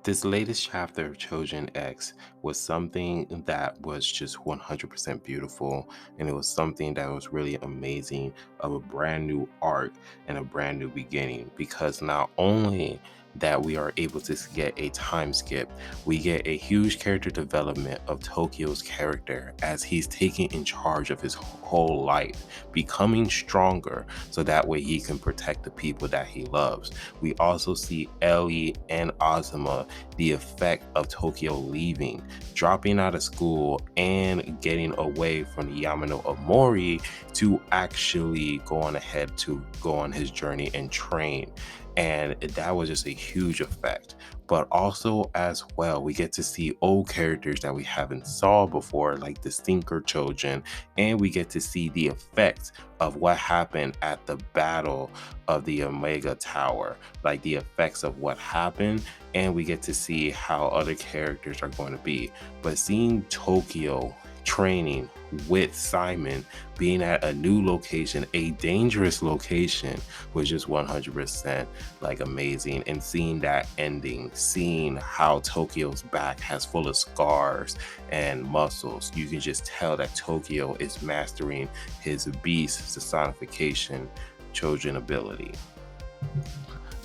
This latest chapter of Choujin X was something that was just 100% beautiful, and it was something that was really amazing of a brand new arc and a brand new beginning. Because not only that we are able to get a time skip, we get a huge character development of Tokyo's character as he's taking in charge of his whole life, becoming stronger so that way he can protect the people that he loves. We also see Ellie and Azuma, the effect of Tokyo leaving, dropping out of school, and getting away from the Yamano of Mori to actually go on ahead to go on his journey and train. And that was just a huge effect. But also as well, we get to see old characters that we haven't saw before, like the Stinker Chojin, and we get to see the effects of what happened at the battle of the Omega Tower, like the effects of what happened, and we get to see how other characters are going to be. But seeing Tokyo training with Simon, being at a new location, a dangerous location, was just 100% like amazing. And seeing that ending, seeing how Tokyo's back has full of scars and muscles, you can just tell that Tokyo is mastering his beast personification Chojin ability.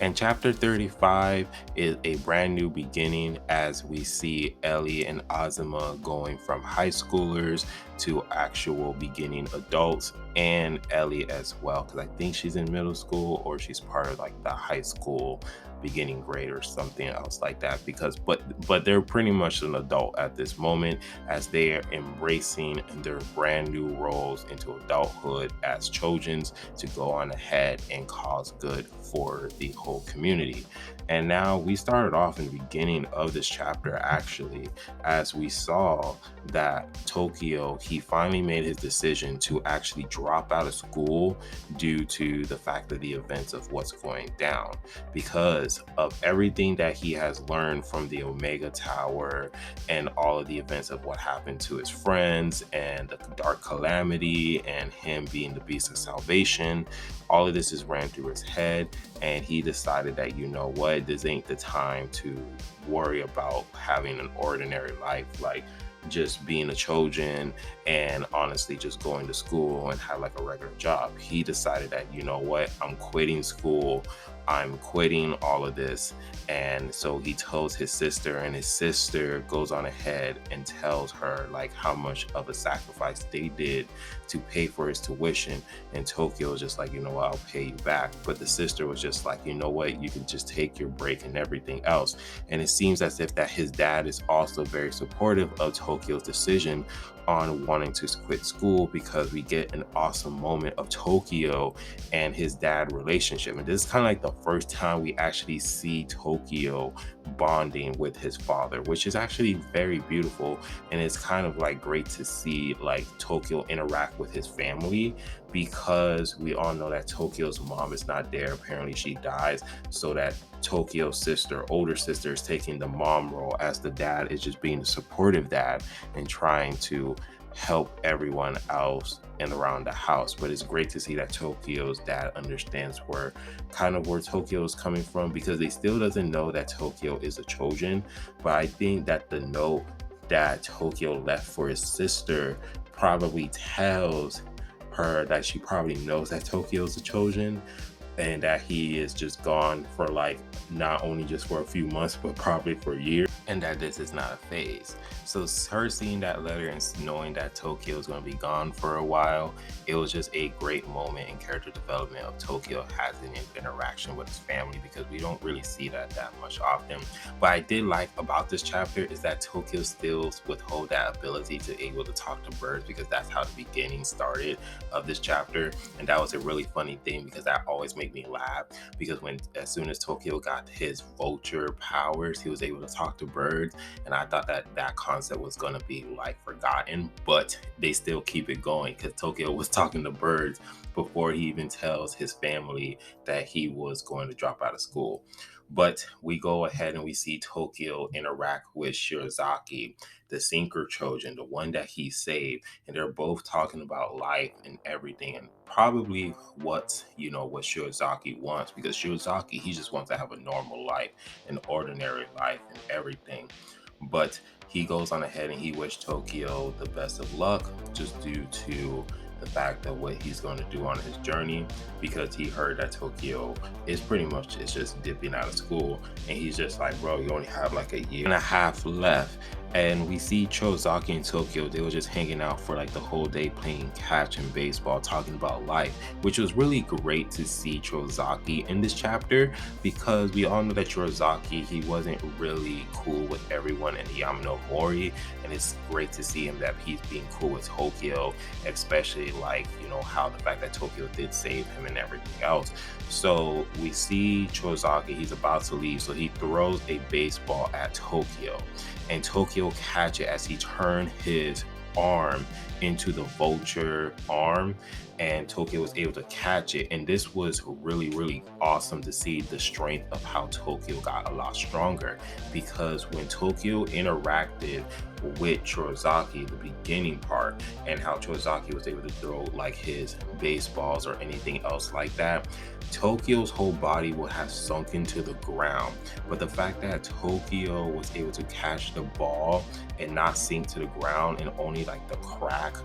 And chapter 35 is a brand new beginning as we see Ellie and Azuma going from high schoolers to actual beginning adults, and Ellie as well, because I think she's in middle school or she's part of like the high school beginning grade or something else like that, because but they're pretty much an adult at this moment as they are embracing their brand new roles into adulthood as Trojans to go on ahead and cause good for the whole community. And now we started off in the beginning of this chapter actually, as we saw that Tokyo, he finally made his decision to actually drop out of school due to the fact of the events of what's going down, because of everything that he has learned from the Omega Tower and all of the events of what happened to his friends and the Dark Calamity and him being the Beast of Salvation. All of this is ran through his head, and he decided that, you know what, this ain't the time to worry about having an ordinary life, like just being a Trojan and honestly just going to school and have like a regular job. He decided that, you know what, I'm quitting school, I'm quitting all of this. And so he tells his sister, and his sister goes on ahead and tells her like how much of a sacrifice they did to pay for his tuition. And Tokyo was just like, you know what, I'll pay you back. But the sister was just like, you know what, you can just take your break and everything else. And it seems as if that his dad is also very supportive of Tokyo's decision on wanting to quit school, because we get an awesome moment of Tokyo and his dad relationship. And this is kind of like the first time we actually see Tokyo bonding with his father, which is actually very beautiful. And it's kind of like great to see like Tokyo interact with his family, because we all know that Tokyo's mom is not there. Apparently she dies, so that Tokyo's sister, older sister, is taking the mom role, as the dad is just being a supportive dad and trying to help everyone else and around the house. But it's great to see that Tokyo's dad understands where Tokyo is coming from, because they still doesn't know that Tokyo is a Trojan. But I think that the note that Tokyo left for his sister probably tells her that she probably knows that Tokyo's a Trojan, and that he is just gone for like not only just for a few months but probably for years, and that this is not a phase. So her seeing that letter and knowing that Tokyo is going to be gone for a while, it was just a great moment in character development of Tokyo having an interaction with his family, because we don't really see that much often. But I did like about this chapter is that Tokyo still withhold that ability to able to talk to birds, because that's how the beginning started of this chapter. And that was a really funny thing, because that always made me laugh, because when as soon as Tokyo got his vulture powers, he was able to talk to birds. And I thought that concept was going to be like forgotten, but they still keep it going, because Tokyo was talking to birds before he even tells his family that he was going to drop out of school. But we go ahead and we see Tokyo interact with Shirazaki, the sinker Trojan, the one that he saved. And they're both talking about life and everything, and probably what Shirazaki wants, because Shirazaki, he just wants to have a normal life, an ordinary life and everything. But he goes on ahead and he wished Tokyo the best of luck, just due to the fact of what he's going to do on his journey, because he heard that Tokyo is pretty much is just dipping out of school, and he's just like, bro, you only have like a year and a half left. And we see Chouzaki and Tokyo, they were just hanging out for like the whole day playing catch and baseball, talking about life, which was really great to see Chouzaki in this chapter, because we all know that Shirazaki, he wasn't really cool with everyone in the Yamano Mori, and it's great to see him that he's being cool with Tokyo, especially like, you know, how the fact that Tokyo did save him and everything else. So we see Chouzaki, he's about to leave, so he throws a baseball at Tokyo, and Tokyo catch it as he turned his arm into the vulture arm, and Tokyo was able to catch it. And this was really awesome to see the strength of how Tokyo got a lot stronger, because when Tokyo interacted with Shirazaki, the beginning part, and how Shirazaki was able to throw like his baseballs or anything else like that, Tokyo's whole body would have sunk into the ground. But the fact that Tokyo was able to catch the ball and not sink to the ground, and only like the crack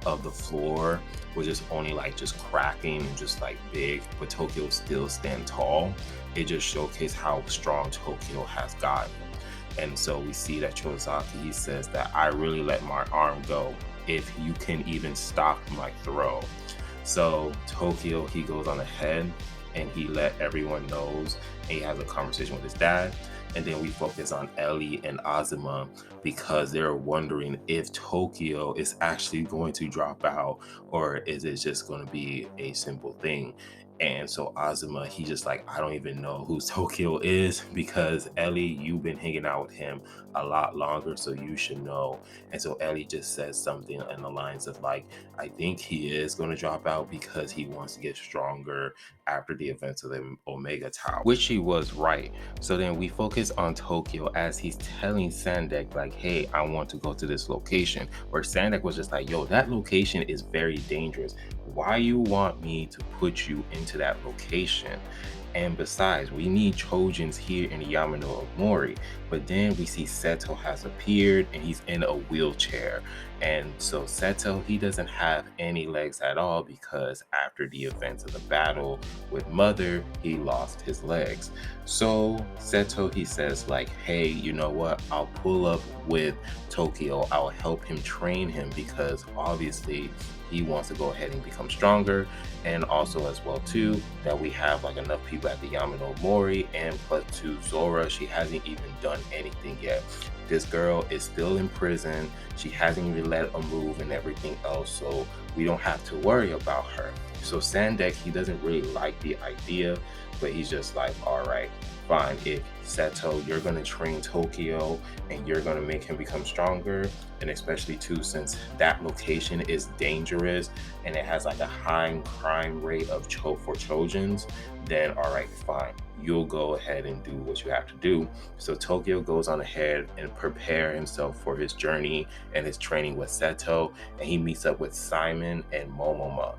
of the floor was just only like just cracking and just like big, but Tokyo still stand tall, it just showcased how strong Tokyo has gotten. And so we see that Chouzaki, he says that I really let my arm go if you can even stop my throw. So Tokyo, he goes on ahead and he let everyone knows, and he has a conversation with his dad. And then we focus on Ellie and Azuma, because they're wondering if Tokyo is actually going to drop out, or is it just going to be a simple thing. And so Azuma, he just like, I don't even know who Tokyo is, because Ellie, you've been hanging out with him a lot longer, so you should know. And so Ellie just says something in the lines of like, I think he is going to drop out because he wants to get stronger after the events of the Omega Tower, which she was right. So then we focus on Tokyo as he's telling Sandek like, hey, I want to go to this location, where Sandek was just like, yo, that location is very dangerous. Why you want me to put you into that location? And besides, we need Choujins here in the Yamano of Mori. But then we see Seto has appeared and he's in a wheelchair. And so Seto, he doesn't have any legs at all, because after the events of the battle with Mother, he lost his legs. So Seto, he says like, hey, you know what? I'll pull up with Tokyo. I'll help him train him, because obviously he wants to go ahead and become stronger. And also as well too, that we have like enough people at the Yamano Mori, and plus to Zora, she hasn't even done anything yet. This girl is still in prison. She hasn't even let a move and everything else, so we don't have to worry about her. So Sandek, he doesn't really like the idea, but he's just like, all right, fine. If Seto, you're going to train Tokyo and you're going to make him become stronger, and especially too, since that location is dangerous and it has like a high crime rate of for Choujins, then all right, fine. You'll go ahead and do what you have to do. So Tokyo goes on ahead and prepare himself for his journey and his training with Seto, and he meets up with Simon and Momoma.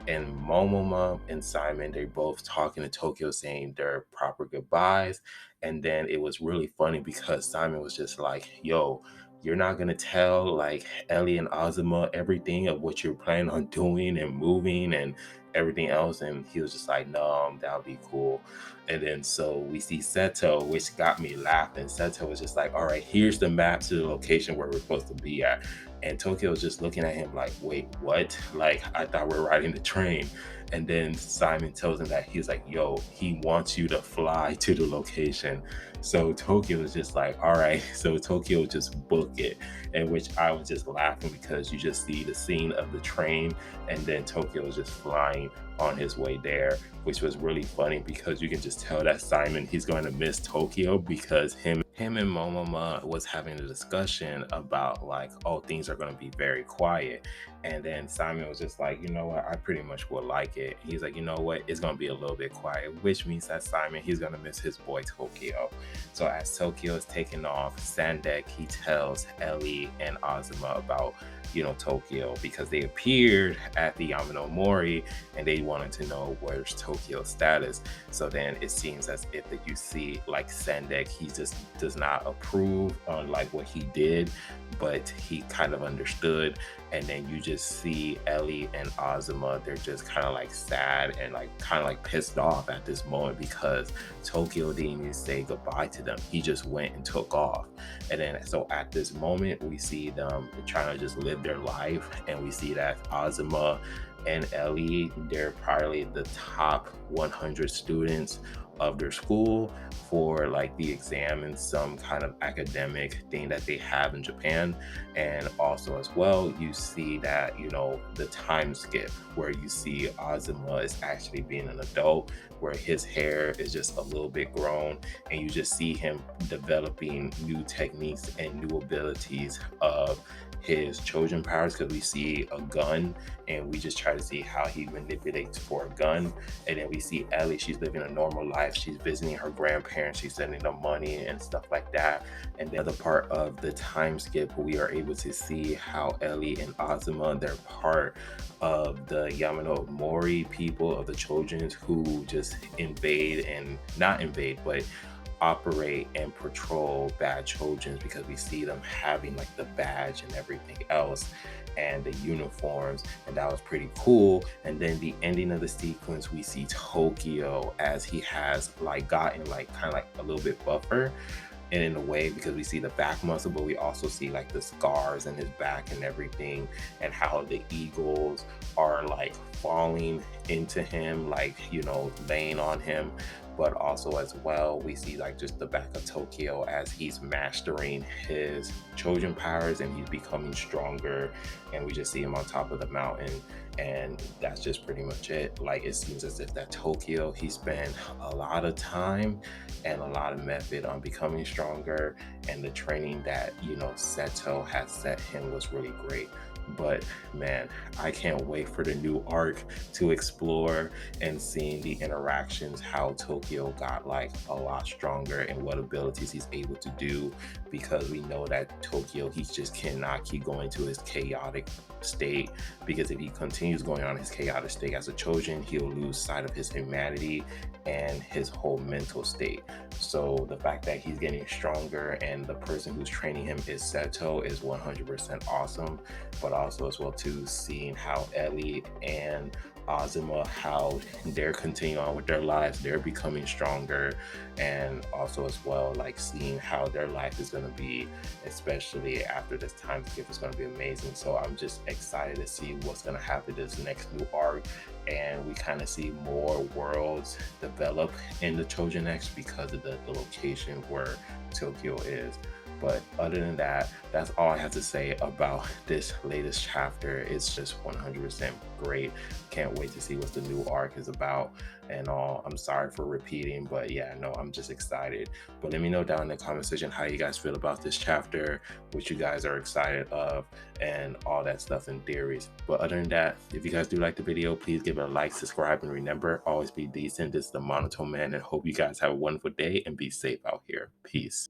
And Momoma and Simon, they're both talking to Tokyo, saying their proper goodbyes. And then it was really funny, because Simon was just like, yo, you're not going to tell like Ellie and Azuma everything of what you're planning on doing and moving and everything else. And he was just like, no, that would be cool. And then so we see Seto, which got me laughing. Seto was just like, all right, here's the map to the location where we're supposed to be at. And Tokyo was just looking at him like, wait, what? Like, I thought we were riding the train. And then Simon tells him that he's like, yo, he wants you to fly to the location. So Tokyo was just like, all right. So Tokyo just book it. And which I was just laughing, because you just see the scene of the train, and then Tokyo was just flying on his way there, which was really funny, because you can just tell that Simon, he's going to miss Tokyo, because him and Momoma was having a discussion about like, oh, things are going to be very quiet. And then Simon was just like, you know what, I pretty much would like it. He's like, you know what, it's going to be a little bit quiet, which means that Simon, he's going to miss his boy Tokyo. So as Tokyo is taking off, Sandek, he tells Ellie and Azuma about Tokyo, because they appeared at the Yamano Mori and they wanted to know where's Tokyo's status. So then it seems as if that you see like Sendek, he just does not approve on like what he did, but he kind of understood. And then you just see Ellie and Azuma, they're just kind of like sad and like kind of like pissed off at this moment because Tokyo didn't even say goodbye to them. He just went and took off. And then so at this moment, we see them trying to just live their life, and we see that Azuma and Ellie, they're probably the top 100 students of their school for like the exam and some kind of academic thing that they have in Japan. And also as well, you see that, the time skip where you see Azuma is actually being an adult, where his hair is just a little bit grown, and you just see him developing new techniques and new abilities of his Choujin powers, because we see a gun and we just try to see how he manipulates for a gun. And then we see Ellie, she's living a normal life. She's visiting her grandparents, she's sending them money and stuff like that. And the other part of the time skip, we are able to see how Ellie and Azuma, they're part of the Yamano Mori people of the Choujins who just invade and not invade, but operate and patrol bad Trojans, because we see them having like the badge and everything else and the uniforms, and that was pretty cool. And then the ending of the sequence, we see Tokyo as he has like gotten like kind of like a little bit buffer, and in a way, because we see the back muscle, but we also see like the scars in his back and everything, and how the eagles are like falling into him, like laying on him. But also as well, we see like just the back of Tokyo as he's mastering his Trojan powers and he's becoming stronger, and we just see him on top of the mountain. And that's just pretty much it. Like, it seems as if that Tokyo, he spent a lot of time and a lot of method on becoming stronger, and the training that Seto had set him was really great. But man, I can't wait for the new arc to explore and seeing the interactions, how Tokyo got like a lot stronger and what abilities he's able to do, because we know that Tokyo, he just cannot keep going to his chaotic state, because if he continues going on his chaotic state as a Choujin, he'll lose sight of his humanity and his whole mental state. So the fact that he's getting stronger and the person who's training him is Seto is 100% awesome. But also as well too, seeing how Ellie and Azuma, how they're continuing on with their lives, they're becoming stronger, and also as well like seeing how their life is going to be, especially after this time skip, is going to be amazing. So I'm just excited to see what's going to happen this next new arc, and we kind of see more worlds develop in the Trojan X because of the location where Tokyo is. But other than that, that's all I have to say about this latest chapter. It's just 100% great. Can't wait to see what the new arc is about and all. I'm sorry for repeating, but yeah, no, I'm just excited. But let me know down in the comment section how you guys feel about this chapter, what you guys are excited of, and all that stuff and theories. But other than that, if you guys do like the video, please give it a like, subscribe, and remember, always be decent. This is the Monotone Man, and hope you guys have a wonderful day and be safe out here. Peace.